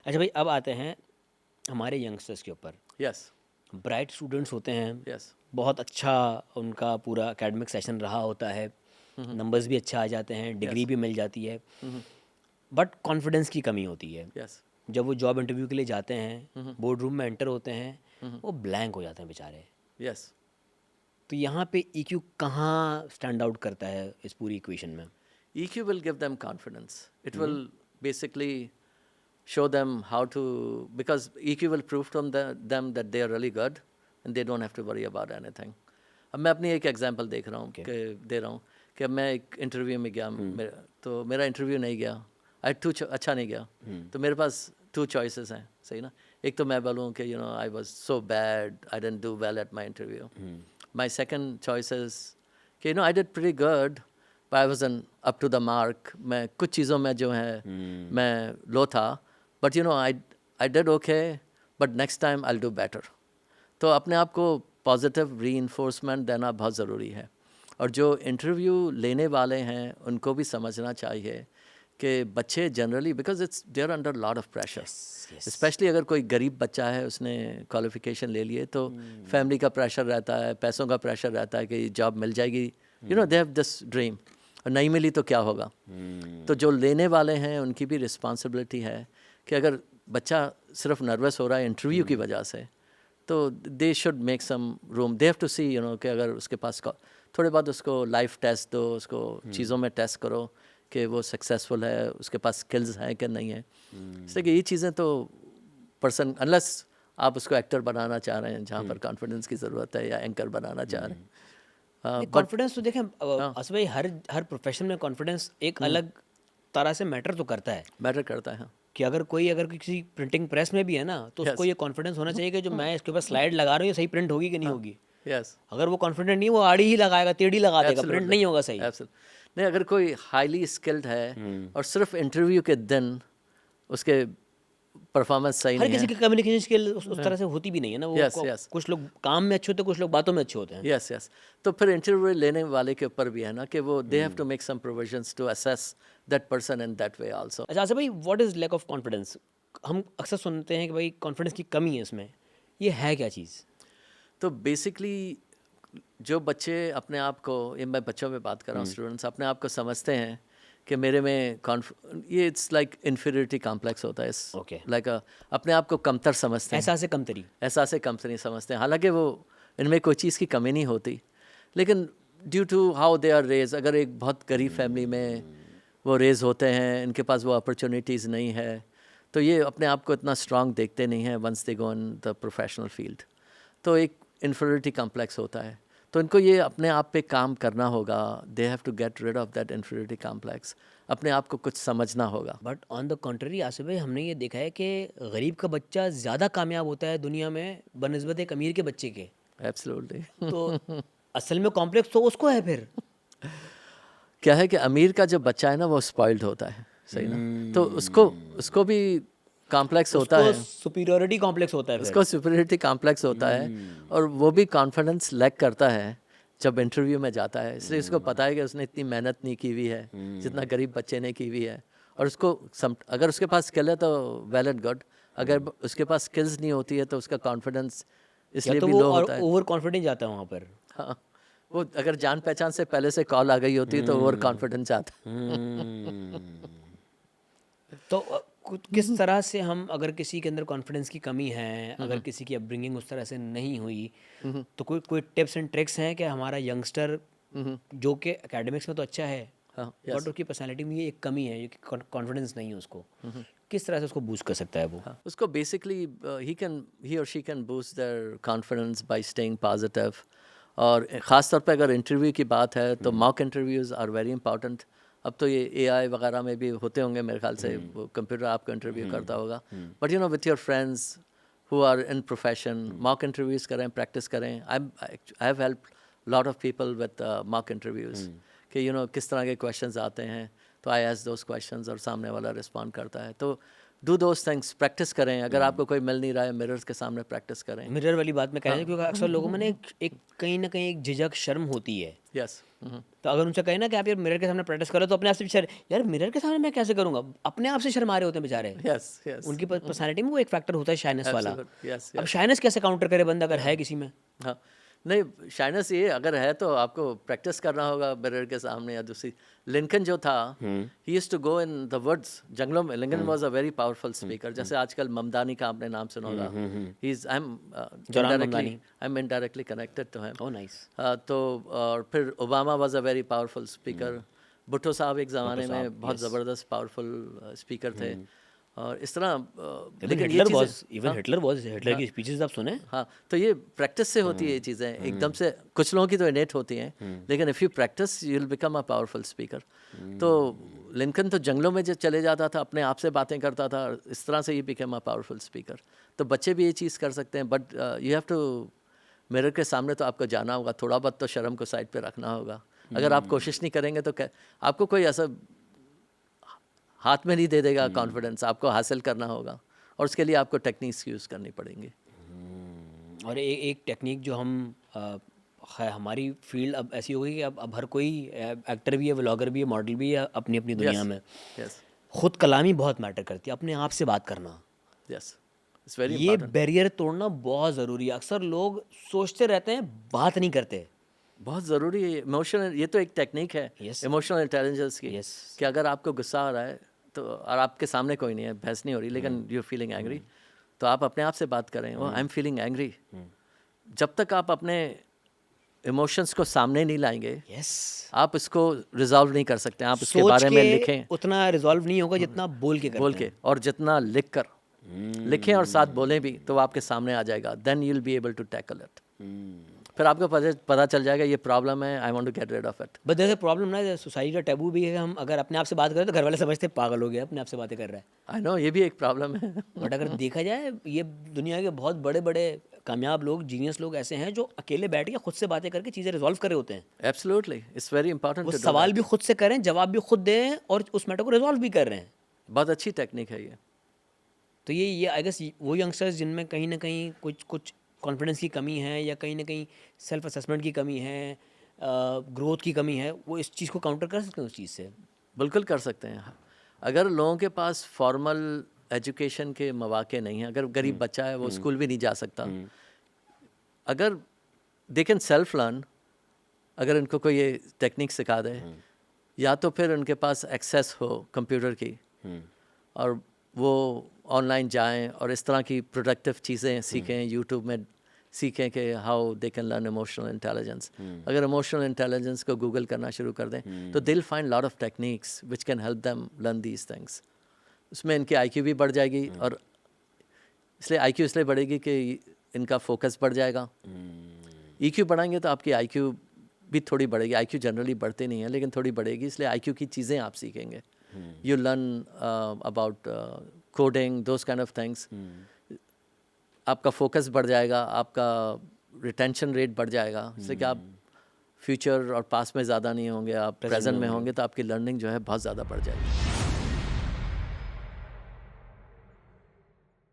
अच्छा भाई, अब आते हैं हमारे यंगस्टर्स के ऊपर। यस ब्राइट स्टूडेंट्स होते हैं, यस बहुत अच्छा उनका पूरा एकेडमिक सेशन रहा होता है, नंबर्स भी अच्छा आ जाते हैं, डिग्री यस भी मिल जाती है, बट कॉन्फिडेंस की कमी होती है। यस जब वो जॉब इंटरव्यू के लिए जाते हैं, बोर्ड रूम में एंटर होते हैं, वो ब्लैंक हो जाते हैं बेचारे। यस तो यहाँ पे ईक्यू कहाँ स्टैंड आउट करता है इस पूरी इक्वेशन में? EQ will give them confidence. It will basically show them how to, because EQ will prove from them that they are really good and they don't have to worry about anything. अब मैं अपनी एक example देख रहा हूँ Okay. कि दे रहा हूँ कि अब मैं एक इंटरव्यू में गया, तो मेरा इंटरव्यू नहीं गया, अच्छा नहीं गया, तो मेरे पास टू चॉइसेस हैं, सही ना। एक तो मैं बोलूँ कि I was so bad, I didn't do well at my interview. My second choice is कि I did pretty good, but I wasn't up to the mark. मैं कुछ चीज़ों में जो है मैं लो था, but I did okay, but next time I will do better. तो अपने आप को पॉजिटिव रीइंफोर्समेंट देना बहुत ज़रूरी है। और जो इंटरव्यू लेने वाले हैं उनको भी समझना चाहिए कि बच्चे generally, because it's they are under lot of pressure, especially अगर कोई गरीब बच्चा है, उसने क्वालिफिकेशन ले लिए, तो फैमिली का प्रेशर रहता है, पैसों का प्रेशर रहता है कि जॉब मिल जाएगी, दे हैव दिस ड्रीम, और नहीं मिली तो क्या होगा। तो जो लेने वाले हैं उनकी भी रिस्पॉन्सिबिलिटी है कि अगर बच्चा सिर्फ नर्वस हो रहा है इंटरव्यू की वजह से, तो they should make some room, they have to see कि अगर उसके पास थोड़े बाद उसको लाइफ टेस्ट दो, उसको चीज़ों में टेस्ट करो कि वो सक्सेसफुल है, उसके पास स्किल्स हैं कि नहीं है। इसलिए कि ये चीज़ें तो पर्सन, अनलेस आप उसको एक्टर बनाना चाह रहे हैं जहाँ पर कॉन्फिडेंस की ज़रूरत है, या एंकर बनाना चाह रहे हैं, बट कॉन्फिडेंस तो देखें आसिफ भाई, हर हर प्रोफेशन में कॉन्फिडेंस एक अलग तरह से मैटर तो करता है। मैटर करता है। कि अगर किसी प्रिंटिंग प्रेस में भी है ना, तो उसको यस ये कॉन्फिडेंस होना चाहिए कि जो मैं इसके ऊपर स्लाइड लगा रहा हूँ ये सही प्रिंट होगी कि नहीं होगी। यस अगर वो कॉन्फिडेंट नहीं, वो आड़ी ही लगाएगा, टेढ़ी लगा देगा, प्रिंट नहीं होगा सही। नहीं, अगर कोई हाईली स्किल्ड है और सिर्फ इंटरव्यू के दिन उसके परफॉर्मेंस सही हर नहीं किसी है। की कम्युनिकेशन स्किल उस तरह से होती भी नहीं है ना। वो यस यस कुछ लोग काम में अच्छे होते हैं, कुछ लोग बातों में अच्छे होते हैं। यस यस तो फिर इंटरव्यू लेने वाले के ऊपर भी है ना कि वो they have to make some provisions to assess that person in that way also. अच्छा आसिफ भाई, what is lack of confidence? हम अक्सर सुनते हैं कि भाई कॉन्फिडेंस की कमी है इसमें, ये है क्या चीज़? तो बेसिकली जो बच्चे अपने आप को, ये मैं बच्चों में बात कर रहा हूँ, स्टूडेंट्स अपने आप को समझते हैं कि मेरे में ये इट्स लाइक इन्फीरियरिटी कॉम्प्लेक्स होता है, Okay. लाइक अपने आप को कमतर समझते हैं, एहसास कमतरी। एहसास कमतरी समझते हैं। हालांकि वो इनमें कोई चीज़ की कमी नहीं होती, लेकिन due to how they are raise, अगर एक बहुत गरीब फैमिली में वो रेज होते हैं, इनके पास वो अपॉर्चुनिटीज़ नहीं है, तो ये अपने आप को इतना स्ट्रांग देखते नहीं हैं once they go in the professional field. तो एक इन्फीरियरिटी कॉम्प्लेक्स होता है, तो इनको ये अपने आप पे काम करना होगा। They have to get rid of that inferiority complex, अपने आप को कुछ समझना होगा। But on the contrary Asif भाई, हमने ये देखा है कि गरीब का बच्चा ज़्यादा कामयाब होता है दुनिया में बनिस्बत एक अमीर के बच्चे के। एब्सोल्युटली तो असल में कॉम्प्लेक्स तो उसको है फिर। क्या है कि अमीर का जो बच्चा है ना वो स्पॉइल्ड होता है, सही ना, तो उसको उसको भी कॉम्प्लेक्स होता उसको है, सुपीरियरिटी कॉम्प्लेक्स होता है फिर। उसको सुपीरियरिटी कॉम्प्लेक्स होता है, और वो भी कॉन्फिडेंस लैक करता है जब इंटरव्यू में जाता है। इसलिए उसको पता है कि उसने इतनी मेहनत नहीं की हुई है जितना गरीब बच्चे ने की हुई है, और उसको अगर उसके पास स्किल है तो वेल एंड गुड, अगर उसके पास स्किल्स नहीं होती है तो उसका कॉन्फिडेंस या इसलिए तो भी वो लो और होता है। ओवर कॉन्फिडेंट जाता है वहाँ पर। हाँ, वो अगर जान पहचान से पहले से कॉल आ गई होती है तो ओवर कॉन्फिडेंस आता है। तो किस तरह से हम, अगर किसी के अंदर कॉन्फिडेंस की कमी है, अगर किसी की अपब्रिंगिंग उस तरह से नहीं हुई, तो कोई कोई टिप्स एंड ट्रिक्स हैं कि हमारा यंगस्टर जो कि एकेडमिक्स में तो अच्छा है, हाँ बट यस उसकी पर्सनैलिटी में ये एक कमी है, ये कॉन्फिडेंस नहीं है उसको, किस तरह से उसको बूस्ट कर सकता है वो? हाँ, उसको बेसिकली ही और she can boost their confidence by staying positive. और ख़ास तौर पे अगर इंटरव्यू की बात है तो mock interviews are very important. अब तो ये एआई वगैरह में भी होते होंगे मेरे ख्याल से, वो कंप्यूटर आपको इंटरव्यू करता होगा, but with your friends who are in profession, mock interviews करें, प्रैक्टिस करें। I have help lot of people with mock interviews कि किस तरह के क्वेश्चंस आते हैं, तो आई आस्क दोज क्वेश्चंस और सामने वाला रिस्पॉन्ड करता है। तो डू दोज थिंग्स, प्रैक्टिस करें। अगर आपको कोई मिल नहीं रहा है, मिरर्स के सामने प्रैक्टिस करें। मिरर वाली बात मैं कह रहा हूँ क्योंकि अक्सर लोगों में ना एक कहीं ना कहीं एक झिझक शर्म होती है। यस। तो अगर उनसे कहें ना कि आप यार मिरर के सामने प्रैक्टिस करो, तो अपने आप से बेचारे यार मिरर के सामने मैं कैसे करूंगा, अपने आप से शर्मा रहे होते हैं बेचारे। Yes yes. उनकी पर्सनालिटी में वो एक फैक्टर होता है शाइनेस वाला। यस। अब शाइनेस कैसे काउंटर करे बंदा अगर है किसी में? हाँ, नहीं, शाइनेस ये अगर है तो आपको प्रैक्टिस करना होगा मिरर के सामने। या दूसरी, लिंकन जो था, he used to go in the woods, जंगलों में। Lincoln was a very powerful speaker. जैसे आजकल ममदानी का आपने नाम सुना होगा। He is, I am indirectly connected to him. Oh nice. तो और फिर Obama was a very powerful speaker. Bhutto साहब एक ज़माने में बहुत ज़बरदस्त पावरफुल स्पीकर थे। और इस तरह लेकिन हिटलर की स्पीचेस आप सुने? हाँ, तो ये प्रैक्टिस से होती है ये चीज़ें। एकदम से कुछ लोगों की तो इनेट होती हैं, लेकिन if you practice you will become a powerful speaker. तो लिंकन तो जंगलों में जब चले जाता था, अपने आप से बातें करता था, इस तरह से he become a powerful speaker. तो बच्चे भी ये चीज़ कर सकते हैं, but you have to, mirror के सामने तो आपको जाना होगा, थोड़ा बहुत तो शर्म को साइड पे रखना होगा। अगर आप कोशिश नहीं करेंगे तो आपको कोई ऐसा हाथ में नहीं दे देगा कॉन्फिडेंस। आपको हासिल करना होगा और उसके लिए आपको टेक्निक्स यूज़ करनी पड़ेंगी। और एक टेक्निक जो हम हमारी फील्ड अब ऐसी हो गई कि अब हर कोई एक्टर भी है, व्लॉगर भी है, मॉडल भी है अपनी अपनी दुनिया में। यस। खुद कलामी बहुत मैटर करती है, अपने आप से बात करना। यस, इट्स वेरी ये बैरियर तोड़ना बहुत ज़रूरी है। अक्सर लोग सोचते रहते हैं, बात नहीं करते। बहुत ज़रूरी है इमोशनल, ये तो एक टेक्निक है इमोशनल इंटेलिजेंस की। कि अगर आपको गुस्सा आ रहा है तो, और आपके सामने कोई नहीं है, बहस नहीं हो रही, लेकिन यू फीलिंग एंग्री, तो आप अपने आप से बात करें, वो आई एम फीलिंग एंग्री। जब तक आप अपने इमोशंस को सामने नहीं लाएंगे, आप इसको रिजॉल्व नहीं कर सकते। आप इसके बारे में लिखें, उतना रिजॉल्व नहीं होगा जितना बोल के और जितना लिख कर लिखें और साथ बोलें भी, तो वो आपके सामने आ जाएगा। Then you will be able to tackle it. फिर आपको पता चल जाएगा ये प्रॉब्लम है, I want to get rid of it. But there is a problem ना, सोसाइटी का टैबू भी है। हम अगर अपने आप से बात करें तो घर वाले समझते हैं पागल हो गया, अपने आप से बातें कर रहा है। आई नो, ये भी एक प्रॉब्लम है। बट अगर देखा जाए, ये दुनिया के बहुत बड़े बड़े कामयाब लोग, जीनियस लोग ऐसे हैं जो अकेले बैठ के खुद से बातें करके चीज़ें रिजॉल्व कर रहे होते हैं। Absolutely, it's very important. वो सवाल भी खुद से करें, जवाब भी खुद दें, और उस मैटर को रिजॉल्व भी कर रहे हैं। बहुत अच्छी टेक्निक है ये। तो ये आई गेस वो यंगस्टर्स जिनमें कहीं ना कहीं कुछ कॉन्फिडेंस की कमी है, या कहीं ना कहीं सेल्फ असेसमेंट की कमी है, ग्रोथ की कमी है, वो इस चीज़ को काउंटर कर सकते हैं उस चीज़ से। बिल्कुल कर सकते हैं। अगर लोगों के पास फॉर्मल एजुकेशन के मौके नहीं हैं, अगर गरीब बच्चा है वो स्कूल भी नहीं जा सकता, अगर दे कैन सेल्फ लर्न, अगर इनको कोई ये टेक्निक सिखा दे, या तो फिर उनके पास एक्सेस हो कंप्यूटर की, और वो ऑनलाइन जाएं और इस तरह की प्रोडक्टिव चीज़ें सीखें, यूट्यूब में सीखें कि how they can learn emotional intelligence. अगर इमोशनल इंटेलिजेंस को गूगल करना शुरू कर दें, तो they will find lot of techniques which can help them learn these things. उसमें इनकी IQ भी बढ़ जाएगी, और इसलिए IQ इसलिए बढ़ेगी कि इनका फोकस बढ़ जाएगा। EQ बढ़ाएंगे तो आपकी IQ भी थोड़ी बढ़ेगी। IQ जनरली बढ़ते नहीं है, लेकिन थोड़ी बढ़ेगी, इसलिए IQ की चीज़ें आप सीखेंगे। You learn about coding, those kind of things. आपका फोकस बढ़ जाएगा, आपका रिटेंशन रेट बढ़ जाएगा, इससे कि आप फ्यूचर और पास्ट में ज़्यादा नहीं होंगे, आप प्रेजेंट में होंगे, तो आपकी लर्निंग जो है बहुत ज़्यादा बढ़ जाएगी।